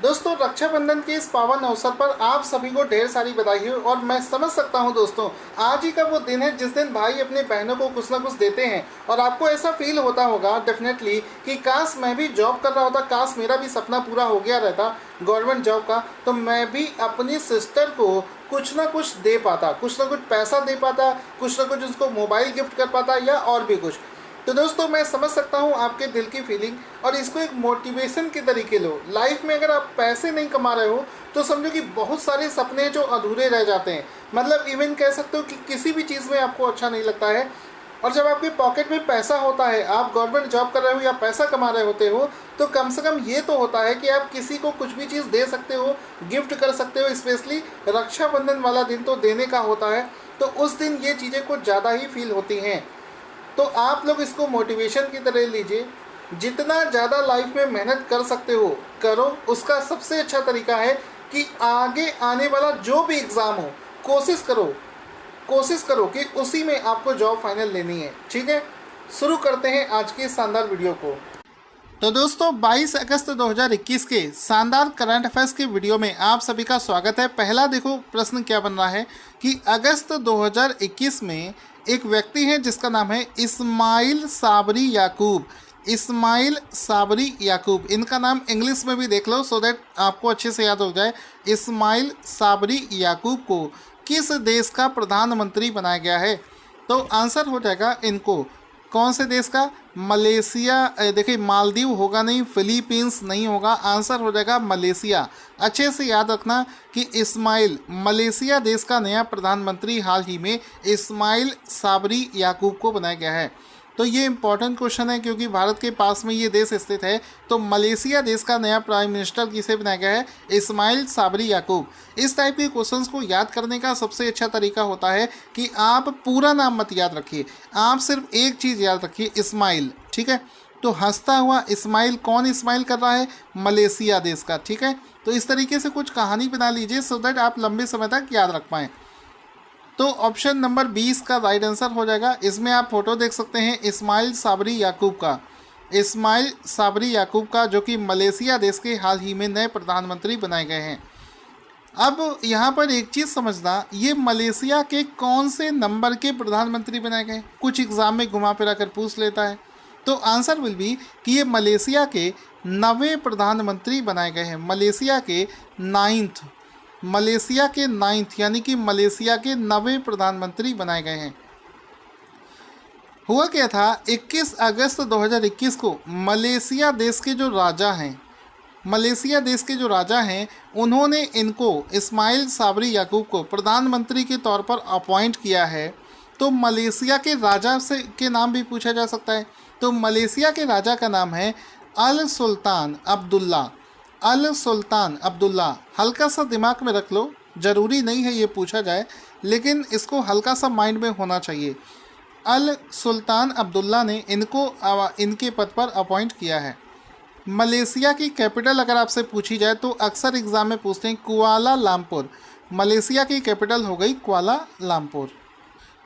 दोस्तों, रक्षाबंधन के इस पावन अवसर पर आप सभी को ढेर सारी बधाई हो। और मैं समझ सकता हूं दोस्तों, आज ही का वो दिन है जिस दिन भाई अपने बहनों को कुछ ना कुछ देते हैं। और आपको ऐसा फील होता होगा डेफिनेटली कि काश मैं भी जॉब कर रहा होता, काश मेरा भी सपना पूरा हो गया रहता गवर्नमेंट जॉब का, तो मैं भी अपनी सिस्टर को कुछ ना कुछ दे पाता, कुछ ना कुछ पैसा दे पाता, कुछ ना कुछ उसको मोबाइल गिफ्ट कर पाता या और भी कुछ। तो दोस्तों, मैं समझ सकता हूँ आपके दिल की फीलिंग, और इसको एक मोटिवेशन के तरीके लो। लाइफ में अगर आप पैसे नहीं कमा रहे हो तो समझो कि बहुत सारे सपने जो अधूरे रह जाते हैं। मतलब इवन कह सकते हो कि किसी भी चीज़ में आपको अच्छा नहीं लगता है। और जब आपके पॉकेट में पैसा होता है, आप गवर्नमेंट जॉब कर रहे हो या पैसा कमा रहे होते हो, तो कम से कम ये तो होता है कि आप किसी को कुछ भी चीज़ दे सकते हो, गिफ्ट कर सकते हो। स्पेशली रक्षाबंधन वाला दिन तो देने का होता है, तो उस दिन ये चीज़ें कुछ ज़्यादा ही फील होती हैं। तो आप लोग इसको मोटिवेशन की तरह लीजिए। जितना ज़्यादा लाइफ में मेहनत कर सकते हो करो। उसका सबसे अच्छा तरीका है कि आगे आने वाला जो भी एग्ज़ाम हो, कोशिश करो कि उसी में आपको जॉब फाइनल लेनी है। ठीक है, शुरू करते हैं आज की शानदार वीडियो को। तो दोस्तों, 22 अगस्त 2021 के शानदार करंट अफेयर्स के वीडियो में आप सभी का स्वागत है। पहला देखो प्रश्न क्या बन रहा है कि अगस्त 2021 में एक व्यक्ति है जिसका नाम है इस्माइल साबरी याकूब। इस्माइल साबरी याकूब, इनका नाम इंग्लिश में भी देख लो सो दैट आपको अच्छे से याद हो जाए। इस्माइल साबरी याकूब को किस देश का प्रधानमंत्री बनाया गया है? तो आंसर हो जाएगा इनको कौन से देश का? मलेशिया। देखिए, मालदीव होगा नहीं, फिलीपींस नहीं होगा, आंसर हो जाएगा मलेशिया। अच्छे से याद रखना कि इस्माइल, मलेशिया देश का नया प्रधानमंत्री हाल ही में इस्माइल साबरी याकूब को बनाया गया है। तो ये इंपॉर्टेंट क्वेश्चन है क्योंकि भारत के पास में ये देश स्थित है। तो मलेशिया देश का नया प्राइम मिनिस्टर किसे बनाया गया है? इस्माइल साबरी याकूब। इस टाइप के क्वेश्चंस को याद करने का सबसे अच्छा तरीका होता है कि आप पूरा नाम मत याद रखिए, आप सिर्फ एक चीज़ याद रखिए, इस्माइल। ठीक है, तो हंसता हुआ इस्माइल, कौन इस्माइल कर रहा है? मलेशिया देश का। ठीक है, तो इस तरीके से कुछ कहानी बना लीजिए सो दैट आप लंबे समय तक याद रख पाएँ। तो ऑप्शन नंबर 20 का राइट आंसर हो जाएगा। इसमें आप फोटो देख सकते हैं इस्माइल साबरी याकूब का। इस्माइल साबरी याकूब का, जो कि मलेशिया देश के हाल ही में नए प्रधानमंत्री बनाए गए हैं। अब यहाँ पर एक चीज़ समझना, ये मलेशिया के कौन से नंबर के प्रधानमंत्री बनाए गए? कुछ एग्जाम में घुमा फिरा कर पूछ लेता है। तो आंसर विल बी कि ये मलेशिया के 9वें प्रधानमंत्री बनाए गए हैं। मलेशिया के 9th, मलेशिया के 9th यानी कि मलेशिया के 9वें प्रधानमंत्री बनाए गए हैं। हुआ क्या था, 21 अगस्त 2021 को मलेशिया देश के जो राजा हैं, मलेशिया देश के जो राजा हैं, उन्होंने इनको इस्माइल साबरी याकूब को प्रधानमंत्री के तौर पर अपॉइंट किया है। तो मलेशिया के राजा से के नाम भी पूछा जा सकता है। तो मलेशिया के राजा का नाम है अल सुल्तान अब्दुल्ला। अल सुल्तान अब्दुल्ला, हल्का सा दिमाग में रख लो, ज़रूरी नहीं है ये पूछा जाए, लेकिन इसको हल्का सा माइंड में होना चाहिए। अल सुल्तान अब्दुल्ला ने इनको इनके पद पर अपॉइंट किया है। मलेशिया की कैपिटल अगर आपसे पूछी जाए तो अक्सर एग्ज़ाम में पूछते हैं कुआला लंपुर। मलेशिया की कैपिटल हो गई कुआला लंपुर।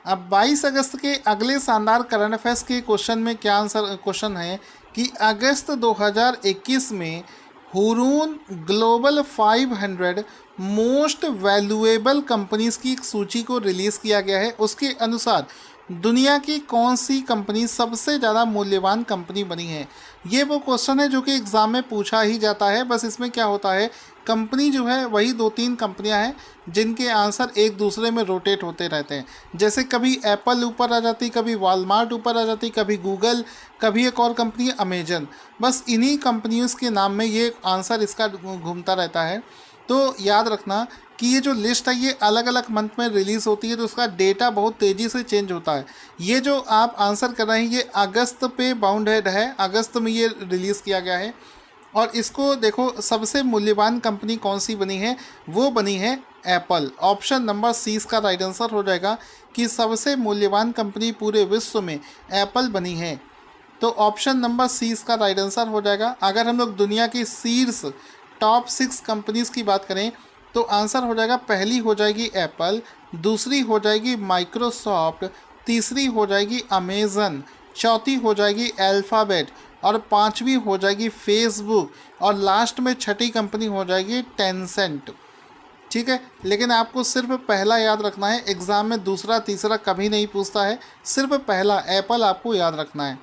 अब 22 अगस्त के अगले शानदार करंट अफेयर्स के क्वेश्चन में क्या आंसर क्वेश्चन है कि अगस्त 2021 में Hurun global 500 most valuable companies की एक सूची को रिलीज़ किया गया है। उसके अनुसार दुनिया की कौन सी कंपनी सबसे ज़्यादा मूल्यवान कंपनी बनी है? ये वो क्वेश्चन है जो कि एग्ज़ाम में पूछा ही जाता है। बस इसमें क्या होता है, कंपनी जो है वही 2-3 कंपनियां हैं जिनके आंसर एक दूसरे में रोटेट होते रहते हैं। जैसे कभी एप्पल ऊपर आ जाती, कभी वॉलमार्ट ऊपर आ जाती, कभी गूगल, कभी एक और कंपनी अमेजन। बस इन्हीं कंपनियों के नाम में ये आंसर इसका घूमता रहता है। तो याद रखना कि ये जो लिस्ट है ये अलग अलग मंथ में रिलीज़ होती है, तो उसका डेटा बहुत तेज़ी से चेंज होता है। ये जो आप आंसर कर रहे हैं ये अगस्त पे बाउंडेड है, अगस्त में ये रिलीज़ किया गया है। और इसको देखो, सबसे मूल्यवान कंपनी कौन सी बनी है? वो बनी है एप्पल। ऑप्शन नंबर सी इसका राइट आंसर हो जाएगा कि सबसे मूल्यवान कंपनी पूरे विश्व में एप्पल बनी है। तो ऑप्शन नंबर सी इसका राइट आंसर हो जाएगा। अगर हम लोग दुनिया की शीर्ष टॉप 6 कंपनीज़ की बात करें तो आंसर हो जाएगा, पहली हो जाएगी एप्पल, दूसरी हो जाएगी माइक्रोसॉफ्ट, तीसरी हो जाएगी अमेज़न, चौथी हो जाएगी अल्फ़ाबेट और पांचवी हो जाएगी फेसबुक, और लास्ट में छठी कंपनी हो जाएगी टेंसेंट। ठीक है, लेकिन आपको सिर्फ पहला याद रखना है, एग्ज़ाम में दूसरा तीसरा कभी नहीं पूछता है, सिर्फ पहला एप्पल आपको याद रखना है।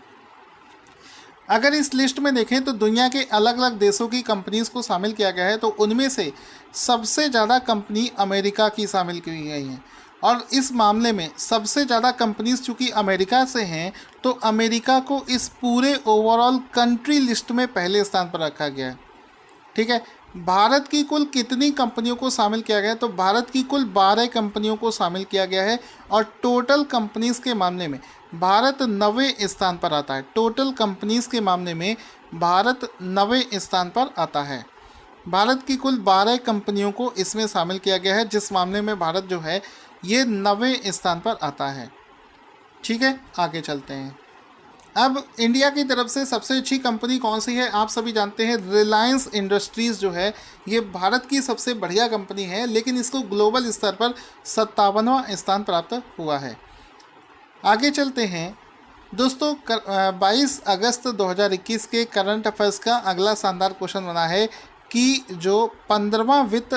अगर इस लिस्ट में देखें तो दुनिया के अलग अलग देशों की कंपनीज़ को शामिल किया गया है, तो उनमें से सबसे ज़्यादा कंपनी अमेरिका की शामिल की गई हैं। और इस मामले में सबसे ज़्यादा कंपनीज चूँकि अमेरिका से हैं, तो अमेरिका को इस पूरे ओवरऑल कंट्री लिस्ट में पहले स्थान पर रखा गया है। ठीक है, भारत की कुल कितनी कंपनियों को शामिल किया गया है, तो भारत की कुल 12 कंपनियों को शामिल किया गया है, और टोटल कंपनीज़ के मामले में भारत 9वें स्थान पर आता है। टोटल कंपनीज़ के मामले में भारत 9वें स्थान पर आता है। भारत की कुल 12 कंपनियों को इसमें शामिल किया गया है, जिस मामले में भारत जो है ये 9वें स्थान पर आता है। ठीक है, आगे चलते हैं। अब इंडिया की तरफ से सबसे अच्छी कंपनी कौन सी है, आप सभी जानते हैं रिलायंस इंडस्ट्रीज़ जो है ये भारत की सबसे बढ़िया कंपनी है, लेकिन इसको ग्लोबल स्तर पर 57वां स्थान प्राप्त हुआ है। आगे चलते हैं दोस्तों। 22 अगस्त 2021 के करंट अफेयर्स का अगला शानदार क्वेश्चन बना है कि जो 15वां वित्त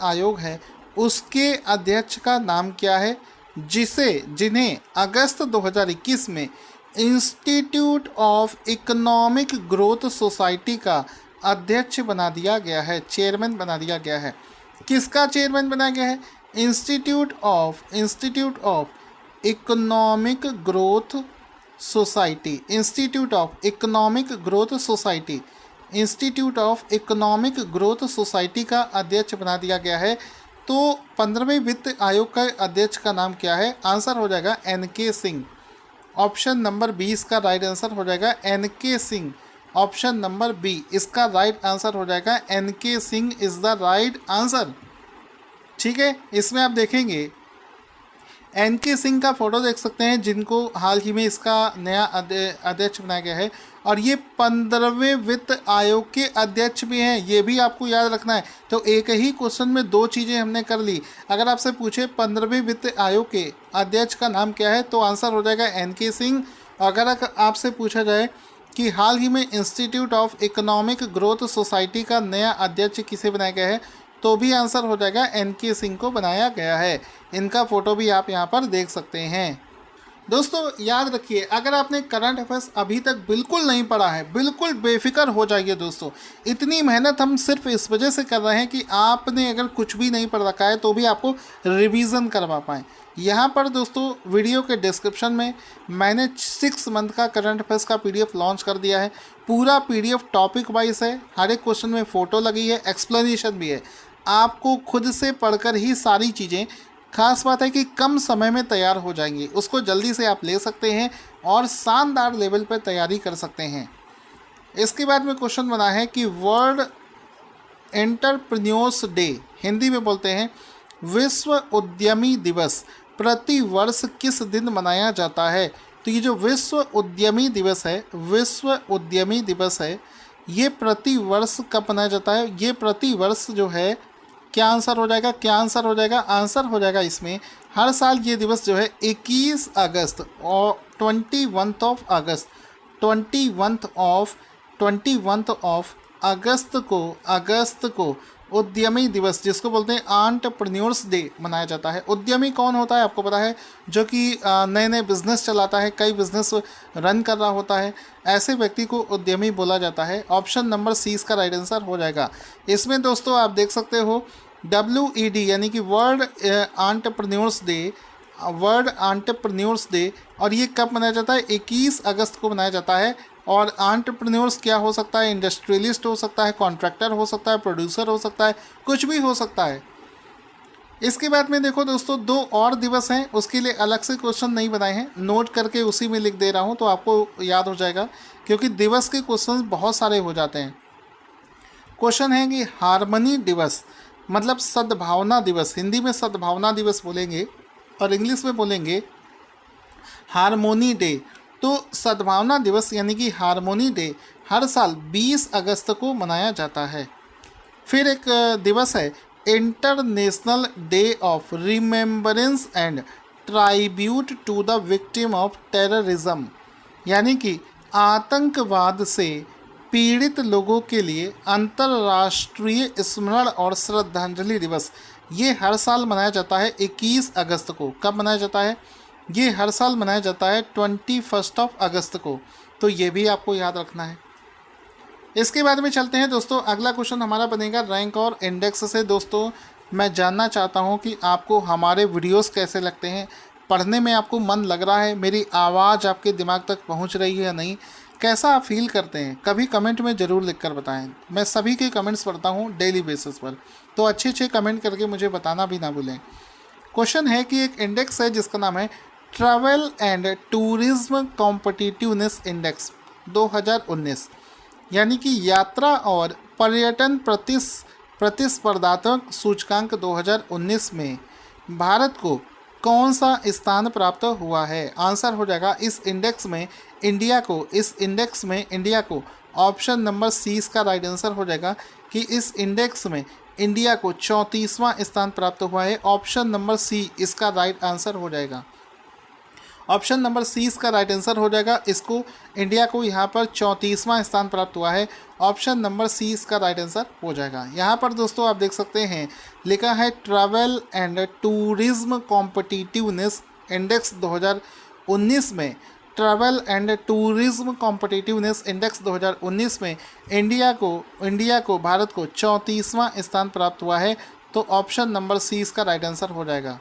आयोग है उसके अध्यक्ष का नाम क्या है, जिन्हें अगस्त 2021 में institute of economic growth society का अध्यक्ष बना दिया गया है, चेयरमैन बना दिया गया है। किसका चेयरमैन बनाया गया है? Institute of economic growth society, institute of economic growth society का अध्यक्ष बना दिया गया है। तो 15वें वित्त आयोग का अध्यक्ष का नाम क्या है? आंसर हो जाएगा NK सिंह। ऑप्शन नंबर 20 का राइट आंसर हो जाएगा NK Singh. Option number B इसका राइट आंसर हो जाएगा NK Singh is the right answer. ठीक है, इसमें आप देखेंगे NK सिंह का फोटो देख सकते हैं, जिनको हाल ही में इसका नया अध्यक्ष बनाया गया है, और ये 15वें वित्त आयोग के अध्यक्ष भी हैं, ये भी आपको याद रखना है। तो एक ही क्वेश्चन में दो चीज़ें हमने कर ली। अगर आपसे पूछे 15वें वित्त आयोग के अध्यक्ष का नाम क्या है, तो आंसर हो जाएगा NK सिंह। अगर आपसे पूछा जाए कि हाल ही में institute of economic growth society का नया अध्यक्ष किसे बनाया गया है, तो भी आंसर हो जाएगा NK सिंह को बनाया गया है। इनका फ़ोटो भी आप यहाँ पर देख सकते हैं। दोस्तों याद रखिए, अगर आपने करंट अफेयर्स अभी तक बिल्कुल नहीं पढ़ा है, बिल्कुल बेफिक्र हो जाइए दोस्तों। इतनी मेहनत हम सिर्फ इस वजह से कर रहे हैं कि आपने अगर कुछ भी नहीं पढ़ रखा है तो भी आपको रिवीजन करवा पाएँ। यहाँ पर दोस्तों वीडियो के डिस्क्रिप्शन में मैंने 6 मंथ का करंट अफेयर्स का PDF लॉन्च कर दिया है। पूरा PDF टॉपिक वाइज है, हर एक क्वेश्चन में फ़ोटो लगी है, एक्सप्लेनेशन भी है। आपको खुद से पढ़कर ही सारी चीज़ें, खास बात है कि कम समय में तैयार हो जाएंगी, उसको जल्दी से आप ले सकते हैं और शानदार लेवल पर तैयारी कर सकते हैं। इसके बाद में क्वेश्चन बना है कि वर्ल्ड एंटरप्रेन्योर्स डे, हिंदी में बोलते हैं विश्व उद्यमी दिवस, प्रति वर्ष किस दिन मनाया जाता है? तो ये जो विश्व उद्यमी दिवस है ये प्रति वर्ष कब मनाया जाता है? ये प्रति वर्ष जो है, क्या आंसर हो जाएगा? आंसर हो जाएगा इसमें हर साल ये दिवस जो है 21 अगस्त और 21 ऑफ अगस्त को उद्यमी दिवस, जिसको बोलते हैं एंटरप्रेन्योर्स डे, मनाया जाता है। उद्यमी कौन होता है आपको पता है? जो कि नए नए बिजनेस चलाता है, कई बिजनेस रन कर रहा होता है, ऐसे व्यक्ति को उद्यमी बोला जाता है। ऑप्शन नंबर सी इसका राइट आंसर हो जाएगा। इसमें दोस्तों आप देख सकते हो WED यानी कि वर्ल्ड एंटरप्रेन्योर्स डे, और ये कब मनाया जाता है? 21 अगस्त को मनाया जाता है। और एंटरप्रेन्योर्स क्या हो सकता है? इंडस्ट्रियलिस्ट हो सकता है, कॉन्ट्रैक्टर हो सकता है, प्रोड्यूसर हो सकता है, कुछ भी हो सकता है। इसके बाद में देखो दोस्तों 2 और दिवस हैं, उसके लिए अलग से क्वेश्चन नहीं बनाए हैं, नोट करके उसी में लिख दे रहा हूँ तो आपको याद हो जाएगा, क्योंकि दिवस के क्वेश्चन बहुत सारे हो जाते हैं। क्वेश्चन है कि हार्मनी दिवस मतलब सद्भावना दिवस, हिंदी में सद्भावना दिवस बोलेंगे और इंग्लिश में बोलेंगे हार्मोनी डे। तो सद्भावना दिवस यानी कि हार्मोनी डे हर साल 20 अगस्त को मनाया जाता है। फिर एक दिवस है international day of remembrance and tribute to the victim of terrorism. यानी कि आतंकवाद से पीड़ित लोगों के लिए अंतर्राष्ट्रीय स्मरण और श्रद्धांजलि दिवस ये हर साल मनाया जाता है 21 अगस्त को। कब मनाया जाता है? ये हर साल मनाया जाता है 21 अगस्त को। तो ये भी आपको याद रखना है। इसके बाद में चलते हैं दोस्तों, अगला क्वेश्चन हमारा बनेगा रैंक और इंडेक्स से। दोस्तों मैं जानना चाहता हूं कि आपको हमारे वीडियोस कैसे लगते हैं, पढ़ने में आपको मन लग रहा है, मेरी आवाज़ आपके दिमाग तक पहुंच रही है या नहीं, कैसा आप फील करते हैं, कभी कमेंट में ज़रूर लिखकर बताएं। मैं सभी के कमेंट्स पढ़ता हूं डेली बेसिस पर, तो अच्छे अच्छे कमेंट करके मुझे बताना भी ना भूलें। क्वेश्चन है कि एक इंडेक्स है जिसका नाम है travel and tourism competitiveness index 2019, यानी कि यात्रा और पर्यटन प्रतिस्पर्धात्मक सूचकांक 2019 में भारत को कौन सा स्थान प्राप्त हुआ है? आंसर हो जाएगा इस इंडेक्स में इंडिया को ऑप्शन नंबर सी इसका राइट आंसर हो जाएगा कि इस इंडेक्स में इंडिया को 34वां स्थान प्राप्त हुआ है। ऑप्शन नंबर सी इसका राइट आंसर हो जाएगा। ऑप्शन नंबर सी इसका राइट आंसर हो जाएगा। इसको इंडिया को यहाँ पर 34वां स्थान प्राप्त हुआ है। ऑप्शन नंबर सी इसका राइट आंसर हो जाएगा। यहाँ पर दोस्तों आप देख सकते हैं लिखा है travel and tourism competitiveness index 2019 में। Travel and tourism competitiveness index 2019 में इंडिया को भारत को 34वां स्थान प्राप्त हुआ है। तो ऑप्शन नंबर सी इसका राइट आंसर हो जाएगा।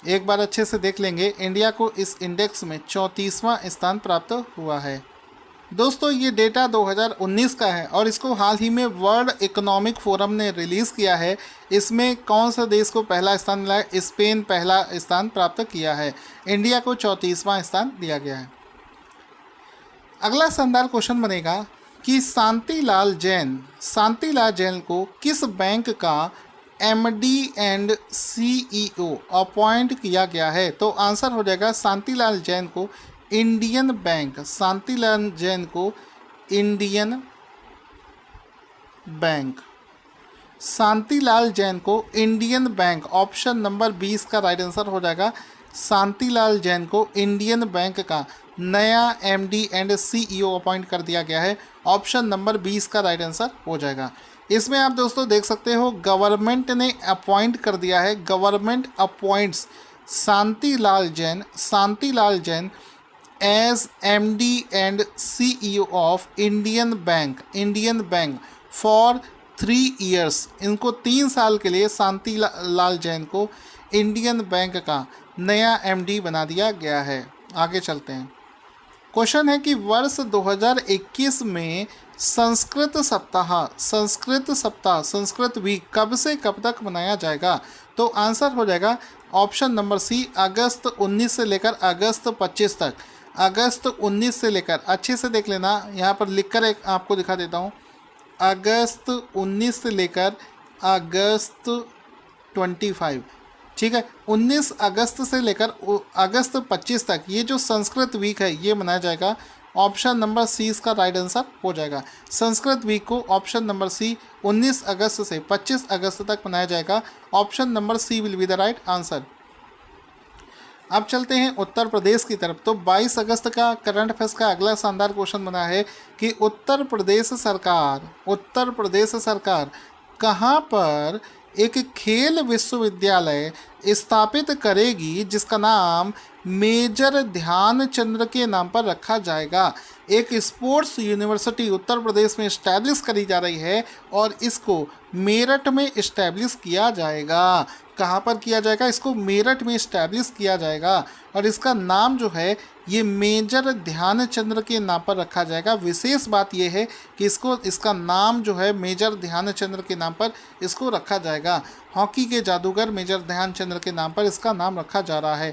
एक बार अच्छे से देख लेंगे, इंडिया को इस इंडेक्स में 34वां स्थान प्राप्त हुआ है। दोस्तों ये डेटा 2019 का है और इसको हाल ही में वर्ल्ड इकोनॉमिक फोरम ने रिलीज़ किया है। इसमें कौन सा देश को पहला स्थान मिला है? स्पेन पहला स्थान प्राप्त किया है। इंडिया को 34वां स्थान दिया गया है। अगला शानदार क्वेश्चन बनेगा कि शांतिलाल जैन को किस बैंक का एमडी एंड सीईओ अपॉइंट किया गया है? तो आंसर हो जाएगा शांतिलाल जैन को इंडियन बैंक। ऑप्शन नंबर 20 का राइट आंसर हो जाएगा। शांतिलाल जैन को इंडियन बैंक का नया एमडी एंड सीईओ अपॉइंट कर दिया गया है। ऑप्शन नंबर 20 का राइट आंसर हो जाएगा। इसमें आप दोस्तों देख सकते हो गवर्नमेंट ने अपॉइंट कर दिया है। Government appoints Shantilal Jain as MD and CEO of Indian Bank for 3 years. इनको 3 साल के लिए शांतिलाल जैन को इंडियन बैंक का नया एमडी बना दिया गया है। आगे चलते हैं। क्वेश्चन है कि वर्ष 2021 में संस्कृत वीक कब से कब तक मनाया जाएगा? तो आंसर हो जाएगा ऑप्शन नंबर सी अगस्त 19 से लेकर अगस्त 25 तक। अगस्त 19 से लेकर, अच्छे से देख लेना, यहाँ पर लिखकर एक आपको दिखा देता हूँ। अगस्त 19 से लेकर अगस्त 25, ठीक है, 19 अगस्त से लेकर अगस्त 25 तक ये जो संस्कृत वीक है ये मनाया जाएगा। ऑप्शन नंबर सी इसका राइट आंसर हो जाएगा। संस्कृत वीक को ऑप्शन नंबर सी 19 अगस्त से 25 अगस्त तक मनाया जाएगा। Option number C will be the right answer. अब चलते हैं उत्तर प्रदेश की तरफ। तो 22 अगस्त का करंट अफेयर्स का अगला शानदार क्वेश्चन बना है कि उत्तर प्रदेश सरकार कहाँ पर एक खेल विश्वविद्यालय स्थापित करेगी जिसका नाम मेजर ध्यानचंद्र के नाम पर रखा जाएगा। एक स्पोर्ट्स यूनिवर्सिटी उत्तर प्रदेश में इस्टेब्लिश करी जा रही है और इसको मेरठ में इस्टेब्लिश किया जाएगा। कहाँ पर किया जाएगा? इसको मेरठ में इस्टेब्लिश किया जाएगा और इसका नाम जो है ये मेजर ध्यानचंद्र के नाम पर रखा जाएगा। विशेष बात यह है कि इसका नाम जो है मेजर ध्यानचंद्र के नाम पर इसको रखा जाएगा। हॉकी के जादूगर मेजर ध्यानचंद्र के नाम पर इसका नाम रखा जा रहा है।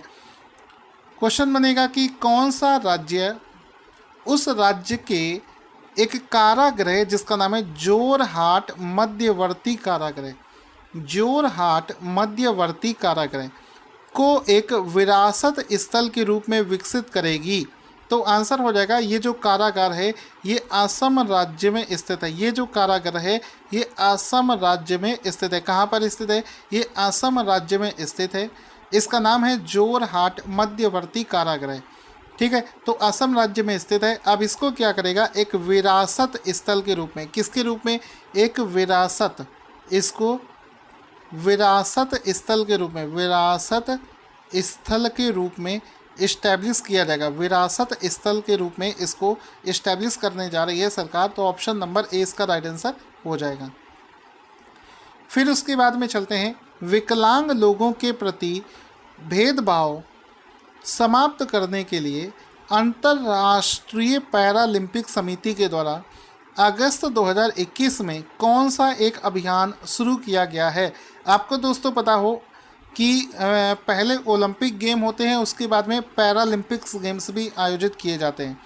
क्वेश्चन बनेगा कि कौन सा राज्य उस राज्य के एक कारागृह जिसका नाम है जोरहाट मध्यवर्ती कारागृह को एक विरासत स्थल के रूप में विकसित करेगी? तो आंसर हो जाएगा ये जो कारागार है ये असम राज्य में स्थित है। ये जो कारागार है ये असम राज्य में स्थित है। कहाँ पर स्थित है? ये असम राज्य में स्थित है। इसका नाम है जोरहाट मध्यवर्ती कारागृह। ठीक है, तो असम राज्य में स्थित है। अब इसको क्या करेगा, एक विरासत स्थल के रूप में, किसके रूप में, एक विरासत, इसको विरासत स्थल के रूप में, विरासत स्थल के रूप में इस्टेब्लिश किया जाएगा। विरासत स्थल के रूप में इसको इस्टेब्लिश करने जा रही है सरकार। तो ऑप्शन नंबर ए इसका राइट आंसर हो जाएगा। फिर उसके बाद में चलते हैं, विकलांग लोगों के प्रति भेदभाव समाप्त करने के लिए अंतर्राष्ट्रीय पैरालंपिक समिति के द्वारा अगस्त 2021 में कौन सा एक अभियान शुरू किया गया है। आपको दोस्तों पता हो कि पहले ओलंपिक गेम होते हैं, उसके बाद में पैरालंपिक्स गेम्स भी आयोजित किए जाते हैं।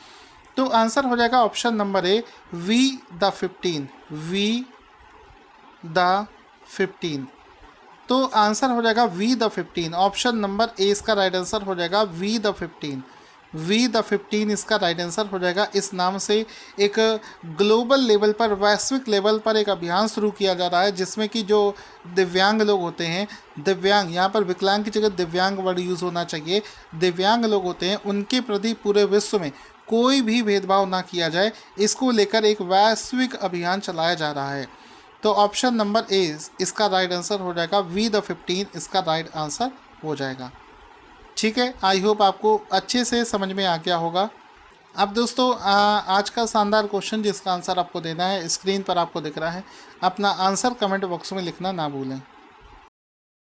तो आंसर हो जाएगा option number A, V15, V15। तो आंसर हो जाएगा V15। ऑप्शन नंबर ए इसका राइट आंसर हो जाएगा V15। V15 इसका राइट आंसर हो जाएगा। इस नाम से एक ग्लोबल लेवल पर, वैश्विक लेवल पर एक अभियान शुरू किया जा रहा है, जिसमें कि जो दिव्यांग लोग होते हैं, दिव्यांग, यहाँ पर विकलांग की जगह दिव्यांग वर्ड यूज़ होना चाहिए, दिव्यांग लोग होते हैं, उनके प्रति पूरे विश्व में कोई भी भेदभाव ना किया जाए, इसको लेकर एक वैश्विक अभियान चलाया जा रहा है। तो ऑप्शन नंबर ए इसका राइट आंसर हो जाएगा, V15 इसका राइट आंसर हो जाएगा। ठीक है, आई होप आपको अच्छे से समझ में आ गया होगा। अब दोस्तों आज का शानदार क्वेश्चन जिसका आंसर आपको देना है, स्क्रीन पर आपको दिख रहा है। अपना आंसर कमेंट बॉक्स में लिखना ना भूलें।